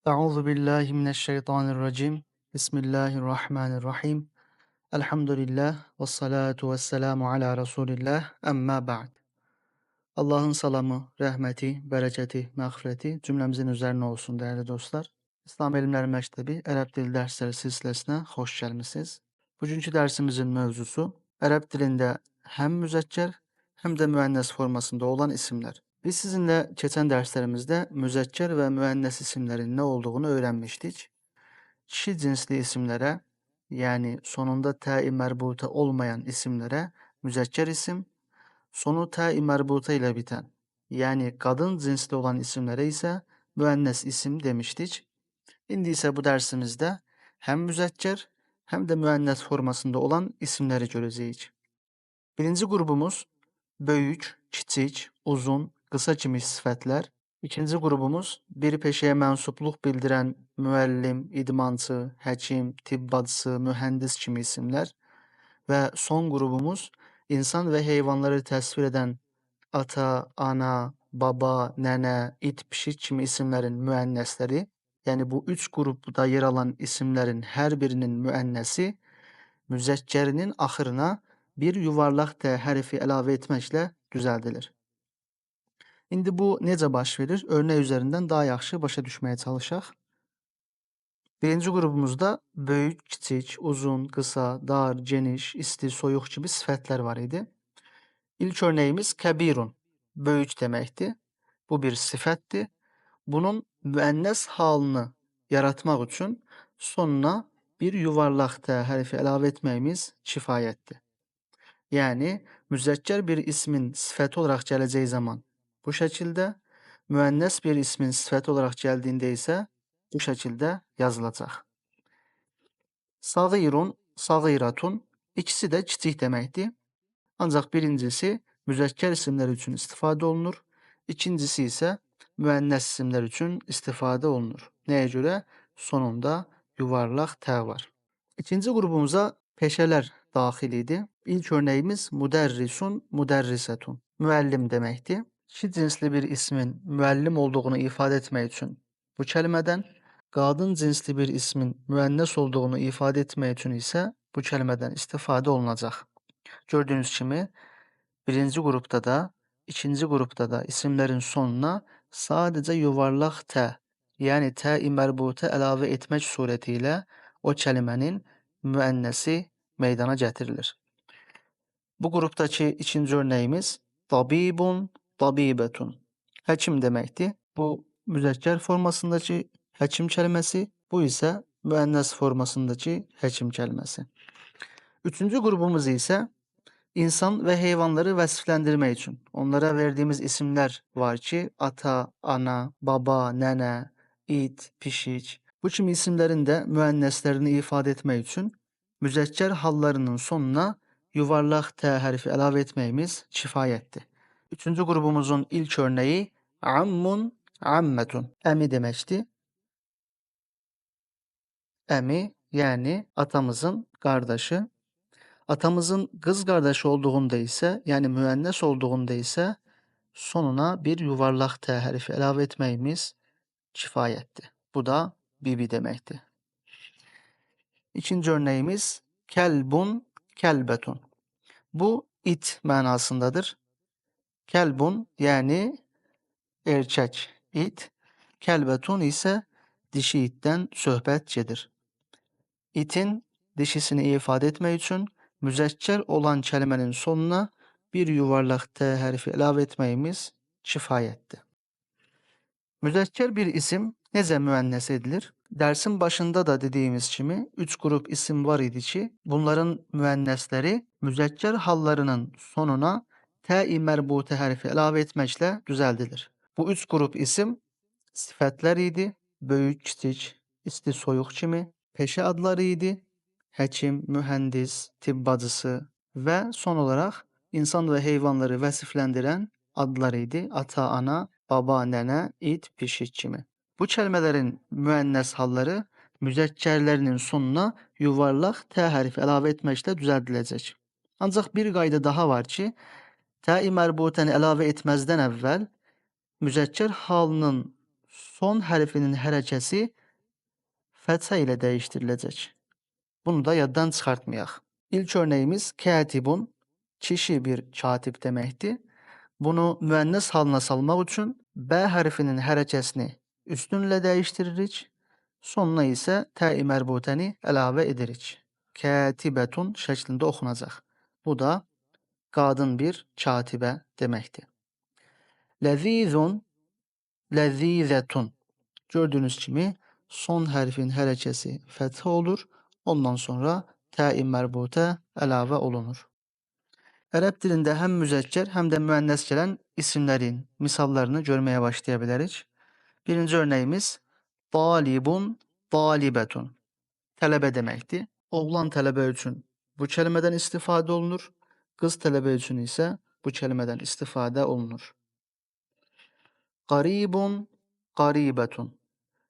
Euzu billahi mineşşeytanirracim. Bismillahirrahmanirrahim. Elhamdülillah ve salatu vesselamu ala Resulillah. Amma ba'd. Allah'ın salamı, rahmeti, bereketi, mağfireti cümlemizin üzerine olsun değerli dostlar. İslam Elimler Mektebi Ərəb Dili Dersleri silsilesine hoş gelmişsiniz. Bugünkü dersimizin mevzusu Arap dilinde hem müzekker hem de müennes formasında olan isimler. Biz sizinle geçen derslerimizde müzekker ve müennes isimlerin ne olduğunu öğrenmiştik. Kişi cinsli isimlere yani sonunda t-i merbuta olmayan isimlere müzekker isim, sonu t-i merbuta ile biten yani kadın cinsli olan isimlere ise müennes isim demiştik. Şimdi ise bu dersimizde hem müzekker hem de müennes formasında olan isimleri göreceğiz. Birinci grubumuz böyük, kiçik, uzun, kısa kimi sıfatlar. İkinci grubumuz bir peşeye mensupluq bildiren müəllim, idmançı, həkim, tibb bacısı, mühendis kimi isimler. Ve son grubumuz insan ve heyvanları təsvir eden ata, ana, baba, nene, it, pişik kimi isimlerin müennesleri. Yani bu üç grupta yer alan isimlerin her birinin müennesi müzekkerinin ahırına bir yuvarlak T hərfi əlavə etməklə düzəldilir. İndi bu necə baş verir? Örnek üzerinden daha yaxşı başa düşmeye çalışaq. Birinci grubumuzda böyük, kiçik, uzun, kısa, dar, geniş, isti, soyuq gibi sifətlər var idi. İlk örneğimiz kebirun, böyük deməkdir. Bu bir sifətdir. Bunun müennes halını yaratmak için sonuna bir yuvarlak T hərfi əlavə etməyimiz kifayətdir. Yani müzekker bir ismin sıfatı olarak geleceği zaman bu şekilde, müennes bir ismin sıfatı olarak geldiğinde ise bu şekilde yazılacak. Sagirun, sagiratun ikisi de kiçik demekti. Ancak birincisi müzekker isimler için istifade olunur. İkincisi ise müennes isimler için istifade olunur. Neye göre? Sonunda yuvarlak T var. İkinci grubumuza peşeler dahil idi. İlk örneğimiz müderrisun, müderrisetun. Müellim demekti. Kişi cinsli bir ismin müellim olduğunu ifade etmek için bu kelimeden, kadın cinsli bir ismin müennes olduğunu ifade etmek için ise bu kelimeden istifade olunacak. Gördüğünüz gibi birinci grupta da ikinci grupta da isimlerin sonuna sadece yuvarlak T yani T-i merbute əlavə etmek suretiyle o kelimenin müennesi meydana getirilir. Bu gruptaki ikinci örneğimiz tabibun, tabibetun. Həkim deməkdir. Bu müzekker formasındaki həkim kelimesi, bu ise müennes formasındaki həkim kelimesi. Üçüncü grubumuz ise İnsan ve heyvanları vasıflandırmak için onlara verdiğimiz isimler var ki ata, ana, baba, nene, it, pişik. Bu kimi isimlerin de müenneslerini ifade etmek için müzekker hallarının sonuna yuvarlak T harfi ilave etmemiz kifayetti. Üçüncü grubumuzun ilk örneği ammun, ammetun. Emi demekti. Emi yani atamızın kardeşi. Atamızın kız kardeşi olduğunda ise yani müennes olduğunda ise sonuna bir yuvarlak T harfi ilave etmemiz kifayetti. Bu da bibi demekti. İkinci örneğimiz kelbun, kelbetun. Bu it manasındadır. Kelbun yani erkek it, kelbetun ise dişi itten söhbət gedir. İtin dişisini ifade etmek için müzekker olan kelimenin sonuna bir yuvarlak T harfi ilave etmemiz kifayetti. Müzekker bir isim nece müennes edilir? Dersin başında da dediğimiz gibi 3 grup isim var idi ki bunların müennesleri müzekker hallarının sonuna T-i merbute harfi ilave etmekle düzeltilir. Bu 3 grup isim sıfatlar idi. Böyük, kiçik, isti, soyuq kimi. Peşe adları idi. Həkim, mühendis, tibb bacısı ve son olarak insan ve heyvanları vasıflandıran adlar idi. Ata, ana, baba, nene, it, pişik kimi. Bu kelimelerin müennes halları müzekkerlerinin sonuna yuvarlak T harfi ilave etmekle düzeltilecek. Ancak bir qayda daha var ki, T-i merbuteni ilave etmezden evvel müzekker halının son hərfinin hərəkəsi fəthə ilə dəyişdiriləcək. Bunu da yaddan çıxartmayaq. İlk örneğimiz katibun, kişi bir katip deməkdir. Bunu müənnes halına salmaq üçün B hərfinin hərəkəsini üstün ilə dəyişdiririk. Sonuna isə tə'i mərbutəni əlavə edirik. Katibetun şəklində oxunacaq. Bu da qadın bir katibə deməkdir. Lezizun, lezizetun. Gördüğünüz kimi son hərfin hərəkəsi fəthə olur. Ondan sonra tə'i mərbutə əlavə olunur. Ərəb dilində həm müzəkkər, həm də müənnəs gələn isimlərin misallarını görməyə başlaya bilərik. Birinci örneğimiz talibun, talibetun. Tələbə deməkdir. Oğlan tələbə üçün bu kəlmədən istifadə olunur. Qız tələbə üçün isə bu kəlmədən istifadə olunur. Qaribun, qaribetun.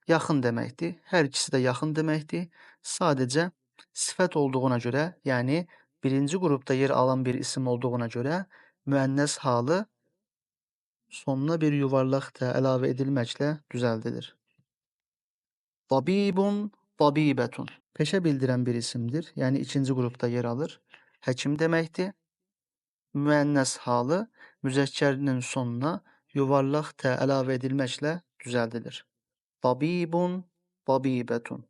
Yaxın deməkdir. Hər ikisi də yaxın deməkdir. Sadəcə sifət olduğuna görə, yəni birinci qrupda yer alan bir isim olduğuna görə müənnəs halı sonuna bir yuvarlaq tə əlavə edilməklə düzəldilir. Tabibun, tabibetun. Peşə bildirən bir isimdir. Yəni ikinci qrupda yer alır. Həkim deməkdir. Müənnəs halı müzəkkərinin sonuna yuvarlaq tə əlavə edilməklə düzəldilir. Tabibun, tabibetun.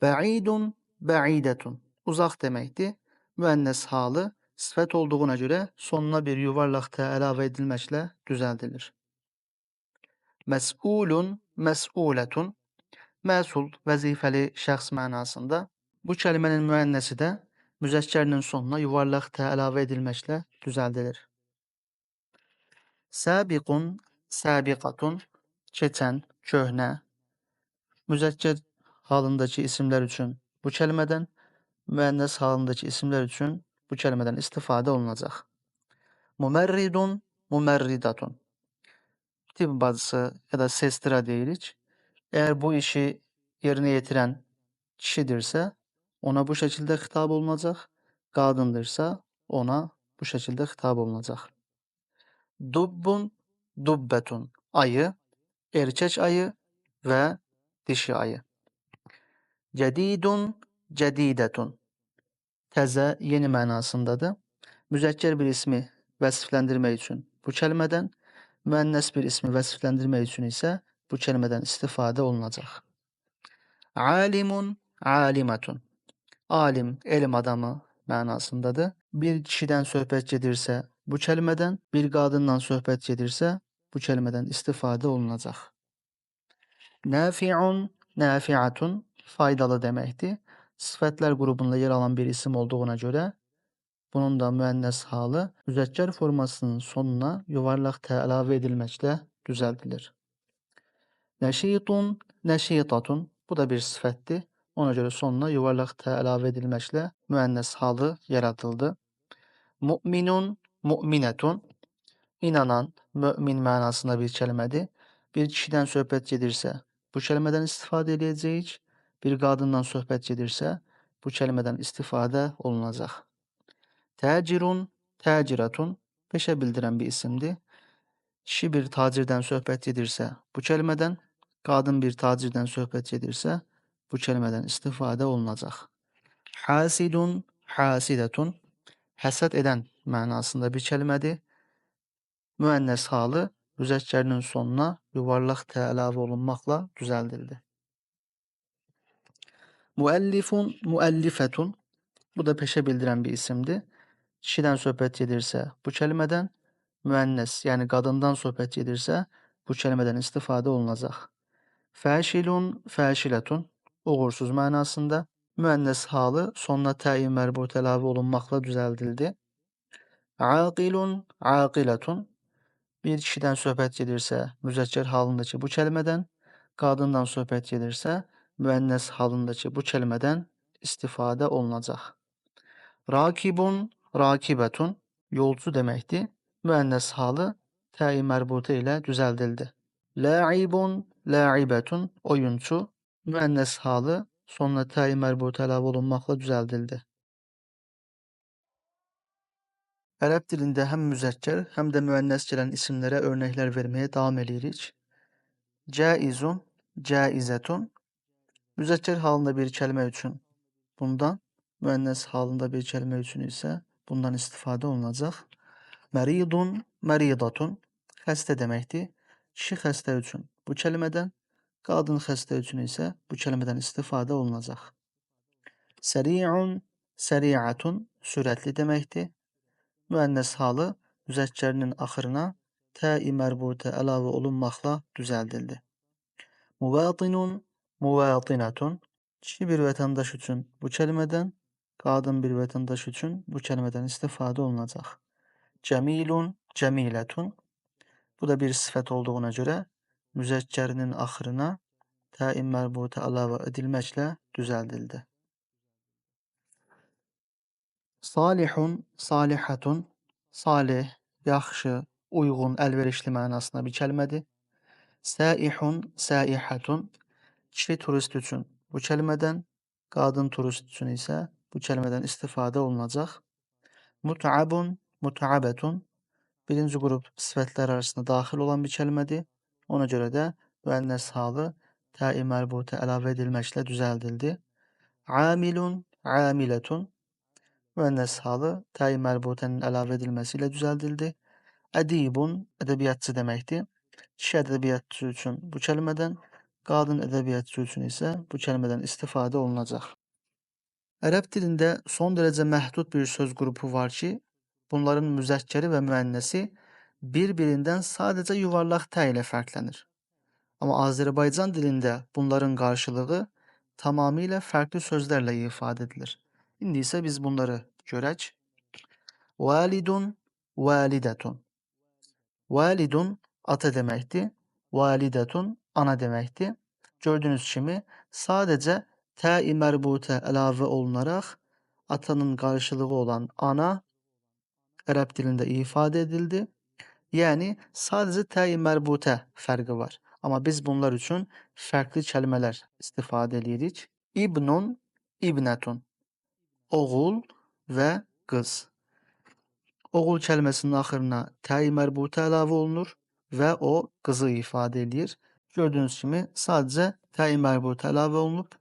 Ba'idun, ba'idetun. Uzaq deməkdir. Müənnəs halı sifət olduğuna görə sonuna bir yuvarlaq tə əlavə edilməklə düzəldilir. Məs'ulun, məs'uletun. Məsul, vəzifəli şəxs mənasında. Bu kəlmənin müənnəsi də müzəkkərinin sonuna yuvarlaq tə əlavə edilməklə düzəldilir. Səbiqun, səbiqatun. Keçən, köhnə. Müzəkkər halındakı isimlər üçün bu kəlmədən, müənnəs halındakı isimlər üçün bu kəlmədən istifadə olunacaq. Mumerridun, mumerridatun. Tibb bacısı ya da sestra deyirik. Eğer bu işi yerine yetirən kişidirsə, ona bu şəkildə xitab olunacaq. Qadındırsa, ona bu şəkildə xitab olunacaq. Dubbun, dubbetun. Ayı, erkek ayı ve dişi ayı. Cedidun, cedidetun. Təzə, yeni mənasındadır. Müzəkkər bir ismi vəsifləndirmək üçün bu kəlmədən, müənnəs bir ismi vəsifləndirmək üçün isə bu kəlmədən istifadə olunacaq. Alimun, alimatun. Alim, elm adamı mənasındadır. Bir kişidən söhbət gedirsə bu kəlmədən, bir qadından söhbət gedirsə bu kəlmədən istifadə olunacaq. Nafi'un, nafi'atun. Faydalı deməkdir. Sifətlər qrubunda yer alan bir isim olduğuna görə bunun da müənnəs halı müzəkkər formasının sonuna yuvarlaq tə əlavə edilməklə düzəldilir. Nəşitun, nəşitatun. Bu da bir sifətdir. Ona görə sonuna yuvarlaq tə əlavə edilməklə müənnəs halı yaradıldı. Mu'minun, mu'minetun. İnanan, mümin mənasında bir kəlmədir. Bir kişidən söhbət gedirsə bu kəlmədən istifadə edəcəyik. Bir qadından söhbət gedirsə bu kəlmədən istifadə olunacaq. Təcirun, təciratun. Peşə bildirən bir isimdir. Kişi bir tacirdən söhbət gedirsə bu kəlmədən, qadın bir tacirdən söhbət gedirsə bu kəlmədən istifadə olunacaq. Hasidun, hasidetun. Həsəd edən mənasında bir kəlmədir. Müənnəs halı müzəkkərinin sonuna yuvarlaq tə əlavə olunmaqla düzəldildi. Müəllifun, müəllifetun. Bu da peşə bildirən bir isimdir. Kişidən söhbət gedirsə bu kəlmədən, müənnəs yəni qadından söhbət gedirsə bu kəlmədən istifadə olunacaq. Fəşilun, fəşiletun. Uğursuz mənasında. Müənnəs halı sonuna tə'i mərbut əlavə olunmaqla düzəldildi. Aqilun, aqiletun. Bir kişidən söhbət gedirsə müzəkkər halındakı bu kəlmədən, qadından söhbət gedirsə müənnəs halındakı bu kəlmədən istifadə olunacaq. Rakibun, rakibetun. Yolcu deməkdir. Müənnəs halı tə'i mərbutə ilə düzəldildi. La'ibun, la'ibetun. Oyunçu. Müənnəs halı sonuna tə'i mərbutə əlavə olunmaqla düzəldildi. Ərəb dilində həm müzəkkər, həm də müənnəs gələn isimlərə örnəklər verməyə davam edirik. caizun, caizetun. Müzekker halında bir kelime için bundan, müennes halında bir kelime için ise bundan istifade olunacak. Meridun, meridatun. Xəstə deməkdir. Kişi xəstə üçün bu kəlmədən, qadın xəstə üçün isə bu kəlmədən istifadə olunacaq. Səri'un, səri'atun. Sürətli deməkdir. Müənnes halı müzəkkərinin axırına tə-i mərbutə əlavə olunmaqla düzəldildi. Muvatinun, muvatinatun. Kişi bir vətəndaş üçün bu kəlmədən, qadın bir vətəndaş üçün bu kəlmədən istifadə olunacaq. Cəmilun, cəmilətun. Bu da bir sifət olduğuna görə müzəkkərinin axırına tə-i mərbutə əlavə edilməklə düzəldildi. Salihun, salihatun. Salih, yaxşı, uyğun, əlverişli mənasında bir kəlmədir. Səihun, səihatun. Kişi turist üçün bu kəlmədən, qadın turist üçün isə bu kəlmədən istifadə olunacaq. Mut'abun, mut'abetun. Birinci qrup sifətlər arasında daxil olan bir kəlmədir. Ona görə də müənnes halı tə-i mərbutə əlavə edilməklə düzəldildi. Amilun, amiletun. Müənnes halı tə-i mərbutənin əlavə edilməsiyle düzəldildi. Ədibun, ədəbiyyatçı deməkdir. Kişi ədəbiyyatçı üçün bu kəlmədən, qadın ədəbiyyatçı üçün isə bu kəlmədən istifadə olunacaq. Ərəb dilində son dərəcə məhdud bir söz qrupu var ki, bunların müzəkkəri və müənnəsi bir-birindən sadəcə yuvarlaq tə ilə fərqlənir. Amma Azərbaycan dilində bunların qarşılığı tamamilə fərqli sözlərlə ifadə edilir. İndi isə biz bunları görək. Validun, validetun. Validun ata deməkdir. Validetun ana deməkdir. Gördüyünüz kimi sadəcə tə-i mərbutə əlavə olunaraq atanın qarşılığı olan ana ərəb dilində ifadə edildi. Yəni sadəcə tə-i mərbutə fərqi var. Amma biz bunlar üçün fərqli kəlmələr istifadə edirik. İbnun, ibnətun. Oğul və qız. Oğul kəlməsinin axırına tə-i mərbutə əlavə olunur və o qızı ifadə edir. Gördüyünüz kimi sadəcə tə-i mərbutə əlavə olunub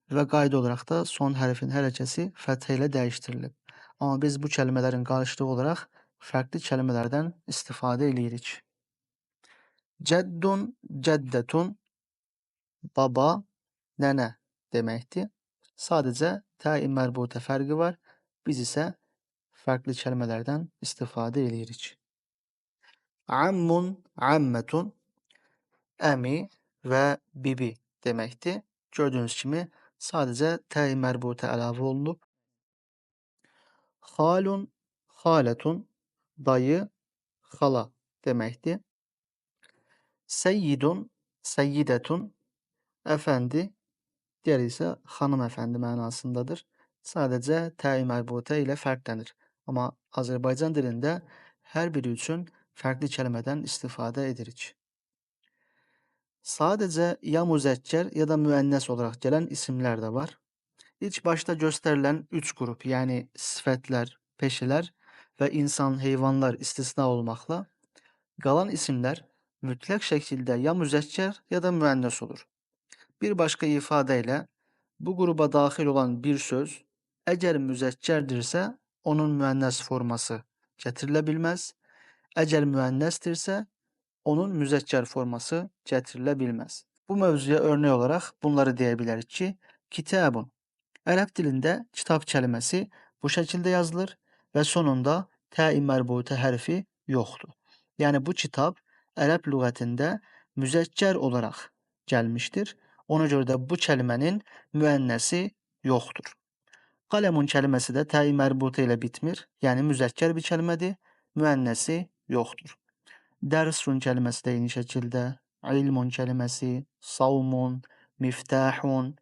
və qayda olaraq da son hərfin hərəkəsi fəthə ilə dəyişdirilib. Amma biz bu kəlmələrin qarşılığı olaraq fərqli kəlmələrdən istifadə edirik. Cəddun, cəddətun. Baba, nənə deməkdir. Sadəcə tə-i mərbutə fərqi var. Biz isə fərqli kəlmələrdən istifadə edirik. Ammun, ammetun. Əmi və bibi deməkdir. Gördüyünüz kimi sadəcə tə-i mərbutə əlavə olunub. Xalun, xaletun. Dayı, xala deməkdir. Səyyidun, səyyidətun. Əfəndi, diğer isə hanımefendi mənasındadır. Sadəcə tə-i mərbutə ilə fərqlənir. Amma Azərbaycan dilində hər biri üçün fərqli kəlmədən istifadə edirik. Sadəcə ya müzəkkər ya da müənnəs olaraq gələn isimlər də var. İlk başda göstərilən 3 qrup, yəni sifətlər, peşələr və insan, heyvanlar istisna olmaqla qalan isimlər mütləq şəkildə ya müzəkkər ya da müənnəs olur. Bir başqa ifadə ilə bu qrupa daxil olan bir söz əgər müzəkkərdirsə onun müənnəs forması gətirilə bilməz. Əgər müənnəsdirsə onun müzəkkər forması gətirilə bilməz. Bu mövzuya örnək olaraq bunları deyə bilərik ki, kitabun. Ərəb dilində kitab kəlməsi bu şəkildə yazılır və sonunda tə-i mərbutə hərfi yoxdur. Yəni bu kitab ərəb lüğətində müzəkkər olaraq gəlmişdir. Ona görə də bu kəlmənin müənnəsi yoxdur. Qələmun kəlməsi də tə-i mərbutə ilə bitmir. Yəni müzəkkər bir kəlmədir, müənnəsi yoxdur. Dərsun kəlməsi də eyni şəkildə, ilmun kəlməsi, savmun, miftahun,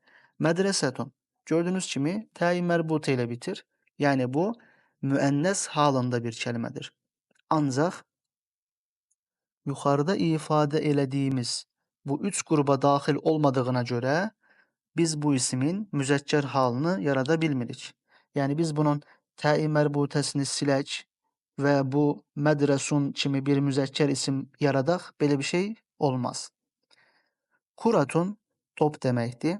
mədrəsətun. Gördüyünüz kimi tə-i mərbutə ilə bitir. Yəni bu müənnəs halında bir kəlmədir. Ancaq yuxarıda ifadə elədiyimiz bu 3 qrupa daxil olmadığına görə biz bu ismin müzəkkər halını yarada bilmirik. Yəni biz bunun tə-i mərbutəsini silək və bu mədrəsun kimi bir müzəkkər isim yaradaq, belə bir şey olmaz. Kuratun top deməkdir.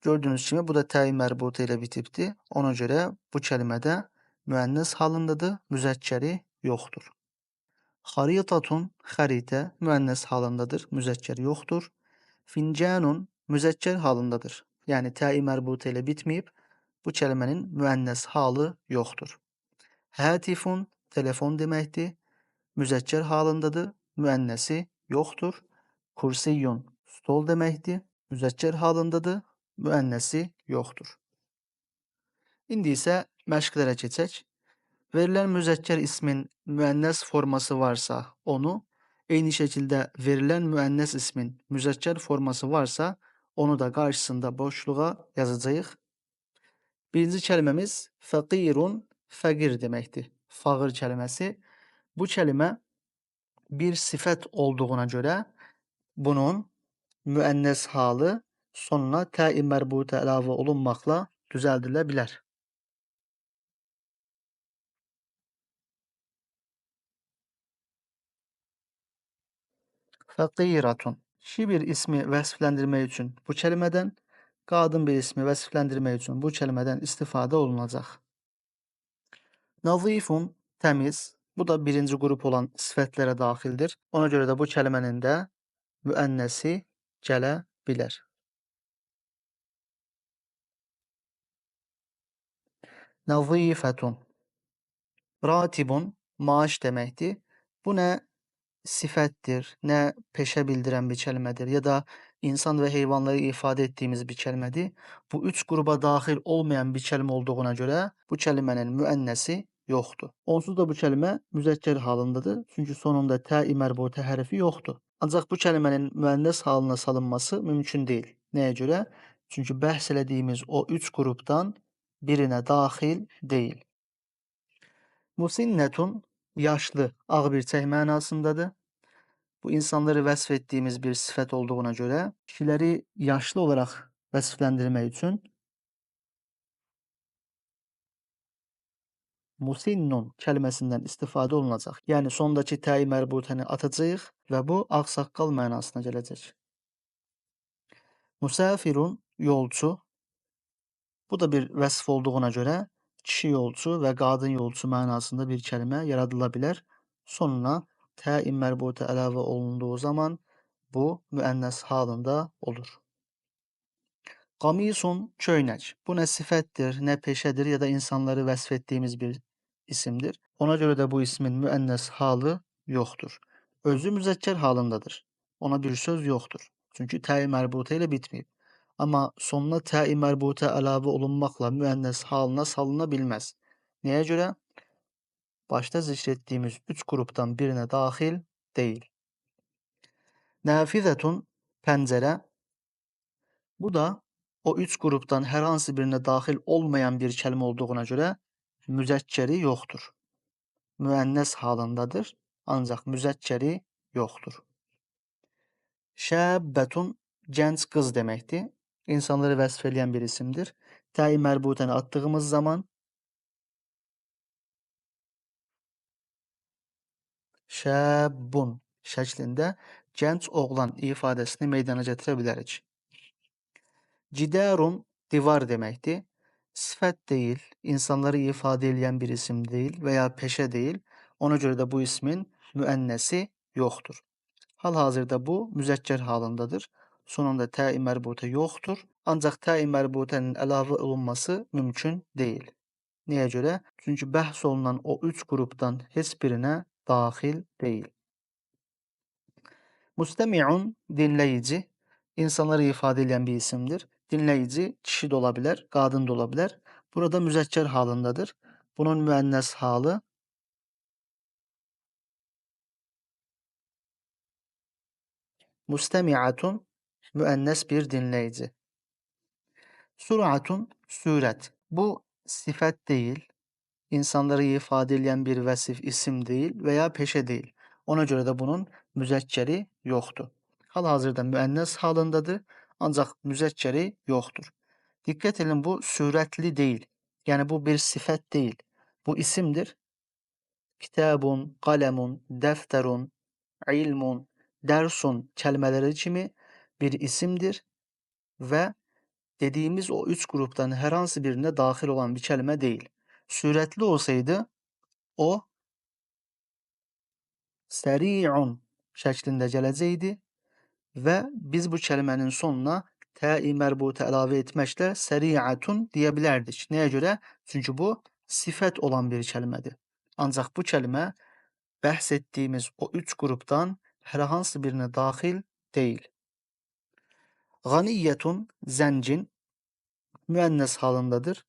Gördüyünüz kimi bu da təyin mərbutu ilə bitibdir. Ona görə bu kəlmədə müənnes halındadır, müzəkkəri yoxdur. Xaritatun xəritə müənnes halındadır, müzəkkər yoxdur. Fincanun müzəkkər halındadır. Yəni təyin mərbutu ilə bitməyib, bu kəlmənin müənnes halı yoxdur. Hətifun telefon deməkdir. Müzəkkər halındadır, müənnəsi yoxdur. Kursiyun stol deməkdir. Müzəkkər halındadır, müənnəsi yoxdur. İndi isə məşqlərə keçək. Verilən müzəkkər ismin müənnəs forması varsa onu, eyni şəkildə verilən müənnəs ismin müzəkkər forması varsa onu da qarşısında boşluğa yazacağıq. Birinci kəlməmiz fəqirun, fəqir deməkdir. Fağır kəlməsi. Bu kəlmə bir sifət olduğuna görə bunun müənnəs halı sonuna təi mərbuta əlavə olunmaqla düzəldilə bilər. Fəqiratun. Kişi bir ismi vəsfləndirmək üçün bu kəlmədən, qadın bir ismi vəsfləndirmək üçün bu kəlmədən istifadə olunacaq. Nazifun təmiz. Bu da birinci qrup olan sifətlərə daxildir. Ona görə də bu kəlmənin də müənnəsi gələ bilər. Nazifətun. Ratibun maaş deməkdir. Bu nə sifətdir, nə peşə bildirən bir kəlmədir ya da insan və heyvanları ifadə etdiyimiz bir kəlmədir. Bu üç qrupa daxil olmayan bir kəlmə olduğuna görə bu kəlmənin müənnəsi yoxdur. Onsuz da bu kəlmə müzəkkər halındadır. Çünki sonunda təi mərbuta hərfi yoxdur. Ancaq bu kəlmənin müənnəs halına salınması mümkün deyil. Nəyə görə? Çünki bəhs elədiyimiz o üç qrupdan birinə daxil deyil. Musinnətun yaşlı, ağbirçək mənasındadır. Bu insanları vəsf etdiyimiz bir sifət olduğuna görə kişiləri yaşlı olaraq vəsfləndirmək üçün musinnun kəlməsindən istifadə olunacaq. Yəni sondakı təi mərbutəni atacağıq və bu ağsaqqal mənasına gələcək. Musafirun yolcu. Bu da bir vəsf olduğuna görə kişi yolcu və qadın yolcu mənasında bir kəlmə yaradıla bilər. Sonuna təi mərbuta əlavə olunduğu zaman bu müənnəs halında olur. Qamisun köynək. Bu nə sifətdir, nə peşədir ya da insanları vəsf etdiyimiz bir isimdir. Ona görə də bu ismin müənnəs halı yoxdur. Özü müzəkkər halındadır. Ona bir söz yoxdur. Çünki təi mərbuta ilə bitməyib. Amma sonuna təi mərbuta əlavə olunmaqla müənnəs halına salına bilməz. Nəyə görə? Başda zikr etdiyimiz üç qrupdan birinə daxil deyil. Nəfizətun pəncərə. Bu da o üç qrupdan hər hansı birinə daxil olmayan bir kəlmə olduğuna görə müzəkkəri yoxdur. Müənnəs halındadır, ancaq müzəkkəri yoxdur. Şəbbətun gənc qız deməkdir. İnsanları vəsf eləyən bir isimdir. Təi mərbutəni atdığımız zaman şəbbun şəklində gənc oğlan ifadəsini meydana gətirə bilərik. Cidarun divar deməkdir. Sifət deyil, insanları ifadə edən bir isim deyil və ya peşə deyil. Ona görə də bu ismin müənnəsi yoxdur. Hal-hazırda bu müzəkkər halındadır. Sonunda təi mərbuta yoxdur. Ancaq təi mərbutənin əlavə olunması mümkün deyil. Nəyə görə? Çünki bəhs olunan o üç qrupdan heç birinə daxil deyil. Müstəmi'un dinləyici, insanları ifadə edən bir isimdir. Dinləyici kişi də ola bilər, qadın da ola bilər. Burada müzəkkər halındadır. Bunun müənnəs halı müstəmi'atun, müənnəs bir dinləyici. Suratun sürət. Bu sifət deyil, insanları ifadə edən bir vəsif isim deyil və ya peşə deyil. Ona görə də bunun müzəkkəri yoxdur. Hal-hazırda müənnəs halındadır, ancaq müzəkkəri yoxdur. Diqqət edin, bu sürətli deyil. Yəni bu bir sifət deyil. Bu isimdir. Kitabun, qələmun, dəftərun, ilmun, dərsun kəlmələri kimi bir isimdir ve dediğimiz o üç gruptan herhangi birine dahil olan bir kelime değil. Süretli olsaydı o seri'un şeklinde gələcəkdi ve biz bu kelimenin sonuna te-i merbuta ilave etmekle seri'atun diyebilirdik. Neye göre? Çünkü bu sifet olan bir kelimedir. Ancak bu kelime bəhs ettiğimiz o üç gruptan herhangi birine dahil değil. Ganiyetun zencin müennes halındadır.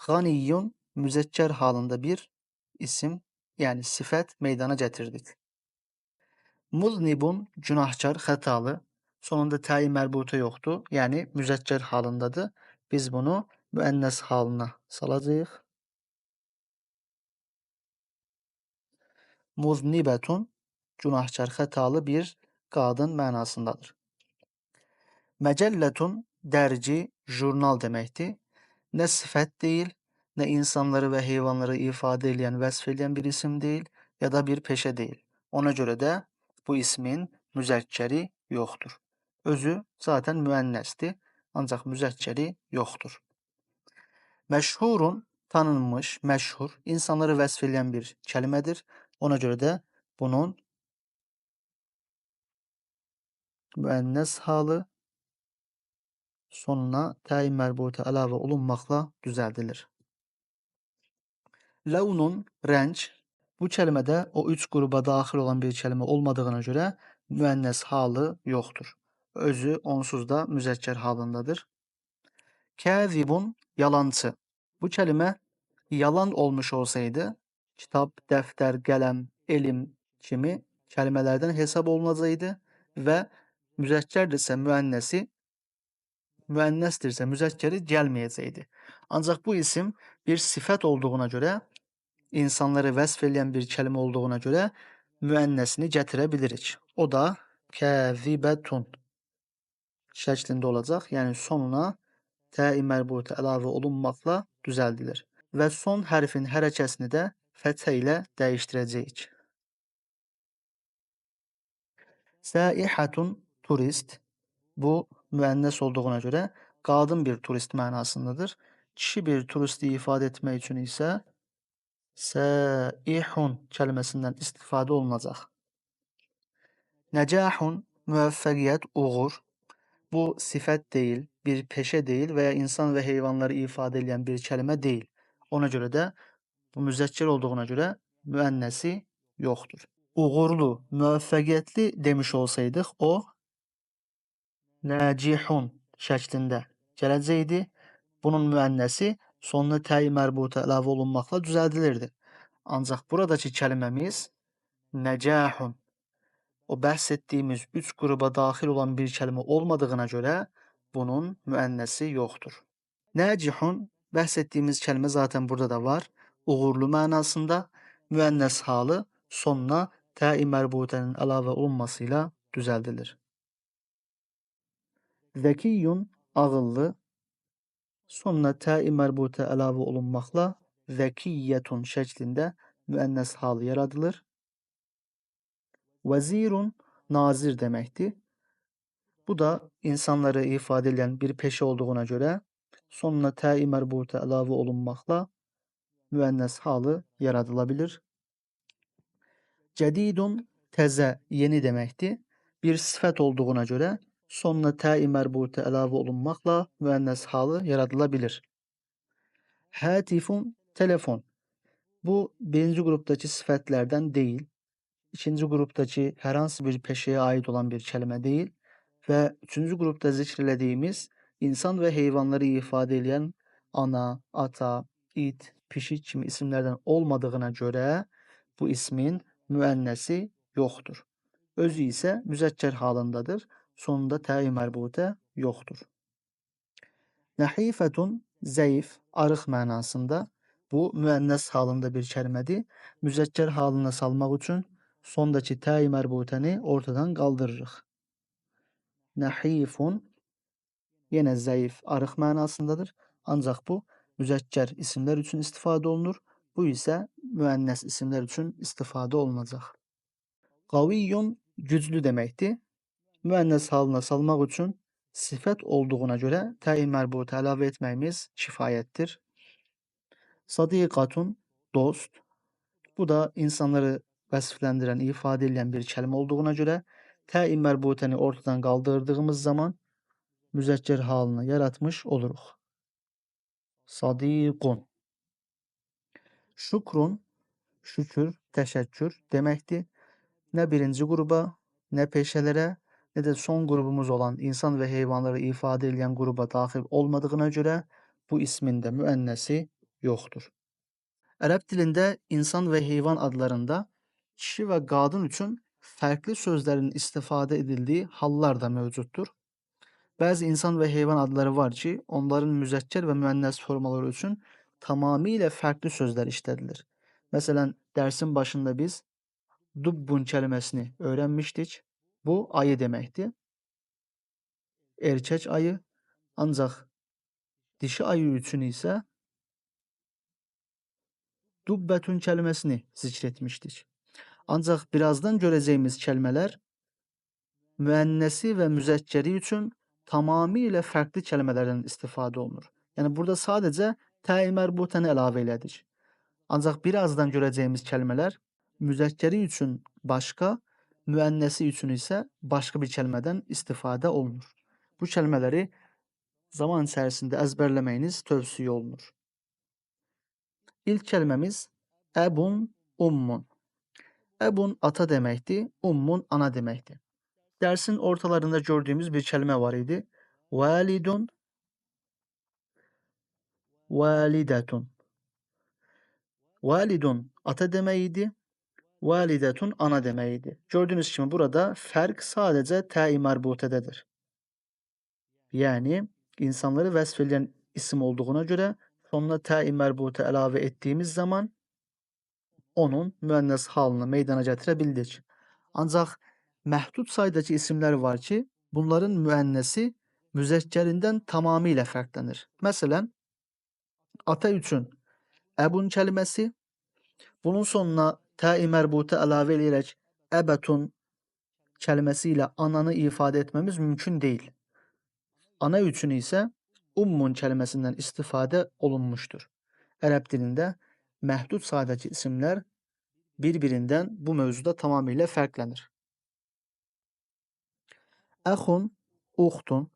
Ganiyyun müzekker halinde bir isim yani sifet meydana getirdik. Muznibun günahkar, hatalı. Sonunda te-i merbuta yoktu. Yani müzekker halındadır. Biz bunu müennes halına salacağız. Muznibetun günahkar, hatalı bir kadın mənasındadır. Mecelletun dergi, jurnal demekti. Ne sıfat değil, ne insanları ve hayvanları ifade eden, vesfeleyen bir isim değil ya da bir peşe değil. Ona göre de bu ismin müzekkeri yoktur. Özü zaten müennesti ancak müzekkeri yoktur. Meşhurun tanınmış, meşhur, insanları vesfeleyen bir kelimedir. Ona göre de bunun müennes halı sonuna te-i merbuta ilave olunmakla düzeltilir. Levnun renk bu kelimede o üç gruba dahil olan bir kelime olmadığına göre müennes halı yoktur. Özü onsuz da müzekker halındadır. Kâzibun yalancı. Bu kelime yalan olmuş olsaydı kitap, defter, kalem, elim kimi kelimelerden hesap olunacaktı ve müzekkerdirse müennesi müennestirse müzekkeri gelmeyecekti. Ancak bu isim bir sifet olduğuna göre insanları vesfeleyen bir kelime olduğuna göre müennesini getirebiliriz. O da kâzibetun şeklinde olacak. Yani sonuna te-i merbuta ilave olunmakla düzeltilir. Ve son harfin harekesini de fethe ile değiştireceğiz. Saihatun turist. Bu müennes olduğuna göre kadın bir turist manasındadır. Kişi bir turisti ifade etmek için ise saihun kelimesinden istifade olunacak. Necahun müveffekiyet, uğur. Bu sifet değil, bir peşe değil veya insan ve hayvanları ifade eden bir kelime değil. Ona göre de bu müzekker olduğuna göre müennesi yoktur. Uğurlu, müveffekiyetli demiş olsaydık o nacihun şeklinde gələcəkdi. Bunun müennesi sonuna te-i merbuta ilave olunmakla düzeltilirdi. Ancak buradaki kelimemiz necahun. O bahsettiğimiz üç gruba dahil olan bir kelime olmadığına göre bunun müennesi yoktur. Nacihun bahsettiğimiz kelime zaten burada da var. Uğurlu manasında müennes halı sonuna te-i merbutenin ilave olunmasıyla düzeltilir. Zekiyun ağıllı sonuna te-i merbute ilave olunmakla zekiyetun şeklinde müennes halı yaratılır. Vezirun nazir demekti. Bu da insanları ifade eden bir peşe olduğuna göre sonuna te-i merbute ilave olunmakla müennes halı yaratılabilir. Cedidun teze, yeni demekti. Bir sıfat olduğuna göre sonuna te-i merbute ilave olunmakla müennes halı yaratılabilir. Hatifun telefon. Bu birinci gruptaki sıfatlerden değil. İkinci gruptaki herhangi bir peşeye ait olan bir kelime değil ve üçüncü grupta zikredildiğimiz insan ve hayvanları ifade eden ana, ata, it, pişik gibi isimlerden olmadığına göre bu ismin müennesi yoktur. Özü ise müzekker halındadır. Sonunda te-i merbute yoktur. Nahifetun zayıf, arıq mənasında. Bu müennes halında bir kelimedir. Müzekker halına salmak için sondaki te-i merbuteni ortadan kaldırırıq. Nahifun yine zayıf, arıq mənasındadır. Ancak bu müzekker isimler için istifade olunur. Bu ise müennes isimler için istifade olunacaq. Qaviyyun güclü deməkdir. Müennes halına salmaq için sifət olduğuna göre təyin mərbutu əlavə etməyimiz kifayətdir. Sadiqatun dost. Bu da insanları vəsifləndirən, ifade edilen bir kelime olduğuna göre təyin mərbutəni ortadan kaldırdığımız zaman müzəkkər halını yaratmış oluruq. Sadiqun. Şükrun, şükür, təşəkkür deməkdir. Ne birinci gruba, ne peşelere, ne de son grubumuz olan insan ve heyvanları ifade edilen gruba dahil olmadığına göre bu ismin de müennesi yoktur. Ərəb dilində insan və heyvan adlarında kişi və qadın üçün fərqli sözlərin istifadə edildiyi hallar da mövcuddur. Bəzi insan və heyvan adları var ki, onların müzəkkər və müənnəs formaları üçün tamamilə fərqli sözlər işlədilir. Məsələn, dərsin başında biz dubbun kelimesini öğrenmiştik. Bu ayı deməkdir. Erkek ayı, ancaq dişi ayı üçün isə dubbetun kelimesini zikretmiştik. Ancaq birazdan görəcəyimiz kəlmələr müənnəsi və müzəkkəri üçün tamamilə fərqli kəlmələrdən istifadə olunur. Yəni burada sadəcə təyin mərbutəni əlavə elədik. Ancaq birazdan görəcəyimiz kəlmələr müzəkkəri üçün başqa, müənnəsi üçün isə başqa bir kəlmədən istifadə olunur. Bu kəlmələri zaman içərisində əzbərləməyiniz tövsiyə olunur. İlk kəlməmiz əbun, ummun. Əbun ata deməkdir, ummun ana deməkdir. Dersin ortalarında gördüğümüz bir kelime var idi. Validun, validetun. Validun ata deməyiydi. Validetun ana deməyiydi. Gördüğünüz kimi burada fərq sadəcə təyi mərbutədədir. Yani insanları vəsf edən isim olduğuna göre sonuna təyi mərbutə əlavə ettiğimiz zaman onun müənnes halını meydana getirebildik. Ancaq məhdud sayıdaki isimler var ki, bunların müənnəsi müzəkkərindən tamamilə fərqlənir. Məsələn, ata üçün əbun kəlməsi, bunun sonuna təi mərbutə əlavə edərək əbətun kəlməsi ilə ananı ifadə etmemiz mümkün değil. Ana üçün isə ummun kəlməsindən istifadə olunmuştur. Ərəb dilində məhdud sayıdaki isimler birbirinden bu mövzuda tamamıyla fərqlənir. Əxun, uxtun.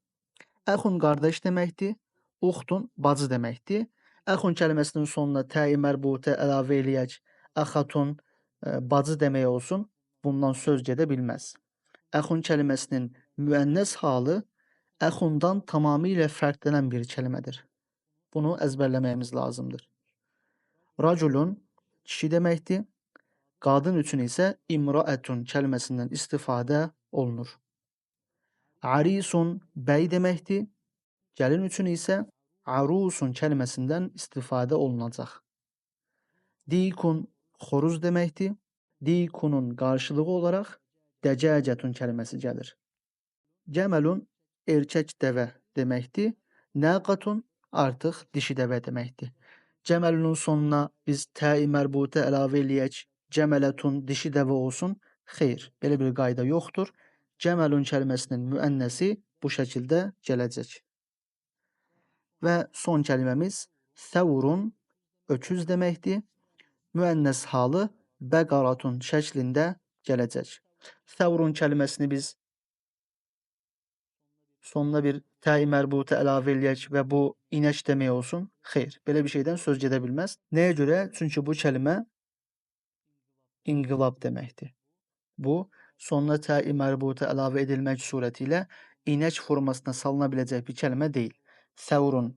Əxun qardaş deməkdir. Uxtun bacı deməkdir. Əxun kəlməsinin sonuna təyi mərbutə əlavə eləyək. Əxatun bacı demək olsun. Bundan söz gedə bilməz. Əxun kəlməsinin müənnəs halı əxundan tamamilə fərqlənən bir kəlmədir. Bunu əzbərləməyimiz lazımdır. Raculun kişi deməkdir. Qadın üçün isə imraətun kəlməsindən istifadə olunur. Arisun bəy deməkdir. Gəlin üçün isə arusun kəlməsindən istifadə olunacaq. Dikun xoruz deməkdir. Dikunun qarşılığı olaraq dəcəcətun kəlməsi gəlir. Cəməlun erkək dəvə deməkdir. Nəqatun artıq dişi dəvə deməkdir. Cəməlunun sonuna biz təi mərbutə əlavə eləyək. Cəmələtun dişi dəvə olsun. Xeyr, belə bir qayda yoxdur. Cəməlun kəlməsinin müənnəsi bu şəkildə gələcək. Və son kəlməmiz səvurun öküz deməkdir. Müənnəs halı bəqaratun şəklində gələcək. Səvurun kəlməsini biz sonuna bir təi mərbutə əlavə eləyək və bu inək demək olsun. Xeyr, belə bir şeydən söz gedə bilməz. Nəyə görə? Çünki bu kəlmə inqilab deməkdir. Bu, sonuna təi mərbutə əlavə edilmək surətilə inək formasına salına biləcək bir kəlmə deyil. Səvurun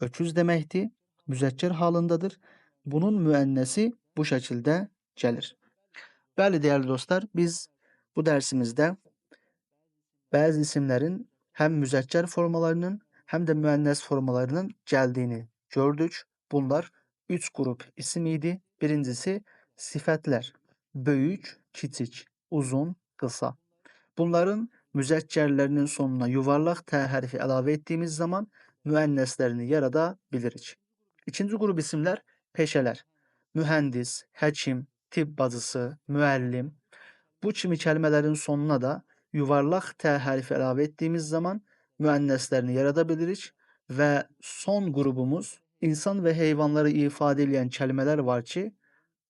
öküz deməkdir, müzəkkər halındadır. Bunun müənnəsi bu şəkildə gəlir. Bəli, dəyərli dostlar, biz bu dərsimizdə bəzi isimlərin həm müzəkkər formalarının, həm də müənnəs formalarının gəldiyini gördük. Bunlar 3 qrup isim idi. Birincisi sifətlər, böyük, kiçik, uzun, qısa. Bunların müzəkkərlərinin sonuna yuvarlaq T hərfi əlavə etdiyimiz zaman müənnəslərini yarada bilirik. İkinci qrup isimlər peşələr. mühendis, həkim, tibb bacısı, müəllim. Bu kimi kəlmələrin sonuna da yuvarlaq T hərfi əlavə etdiyimiz zaman müənnəslərini yarada bilirik və son qrupumuz insan və heyvanları ifadə edən kəlmələr var ki,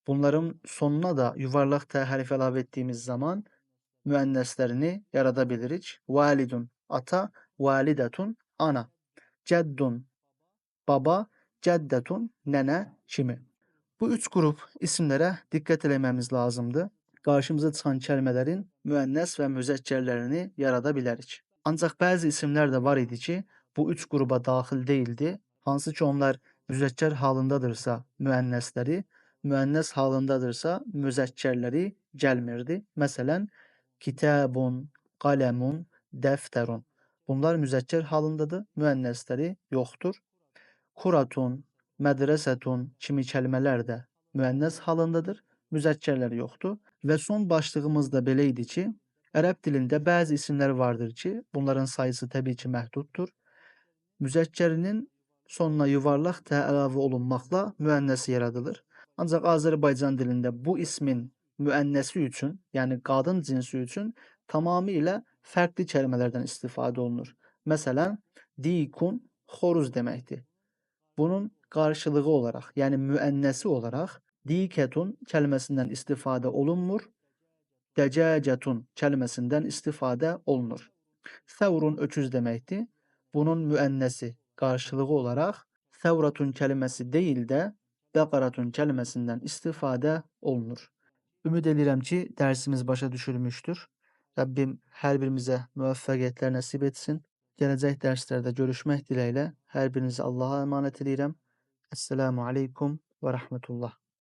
bunların sonuna da yuvarlaq T hərfi əlavə etdiyimiz zaman müənnəslərini yarada bilirik. Validun ata, validətun ana, cəddun baba, cəddətun nənə kimi. Bu üç qrup isimlərə diqqət eləməmiz lazımdır. Qarşımıza çıxan kəlmələrin müənnəs və müzəkkərlərini yarada bilərik. Ancaq bəzi isimlər də var idi ki, bu üç qrupa daxil deyildi. Hansı ki onlar müzəkkər halındadırsa müənnəsləri, müənnəs halındadırsa müzəkkərləri gəlmirdi. Məsələn, kitabun, qələmun, dəftərun. Bunlar müzəkkər halındadır, müənnəsləri yoxdur. Kuratun, mədrəsətun kimi kəlmələr də müənnəs halındadır, müzəkkərləri yoxdur. Və son başlığımız da belə idi ki, ərəb dilində bəzi isimlər vardır ki, bunların sayısı təbii ki məhduddur. Müzəkkərinin sonuna yuvarlaq T əlavə olunmaqla müənnəsi yaradılır. Ancaq Azərbaycan dilində bu ismin müənnəsi üçün, yəni qadın cinsi üçün tamamilə fərqli kəlmələrdən istifadə olunur. Məsələn, dikun xoruz deməkdir. Bunun qarşılığı olaraq, yəni müənnəsi olaraq dikətun kəlməsindən istifadə olunmur, dəcəcətun kəlməsindən istifadə olunur. Səvrun öküz deməkdir. Bunun müənnəsi qarşılığı olaraq səvratun kəlməsi deyil də bəqaratun kəlməsindən istifadə olunur. Ümid edirəm ki, dərsimiz başa düşülmüşdür. Rəbbim hər birimizə müvəffəqiyyətlər nəsib etsin. Gələcək dərslərdə görüşmək diləyilə hər birinizi Allaha əmanət edirəm. Esselamu aleykum və rəhmətullah.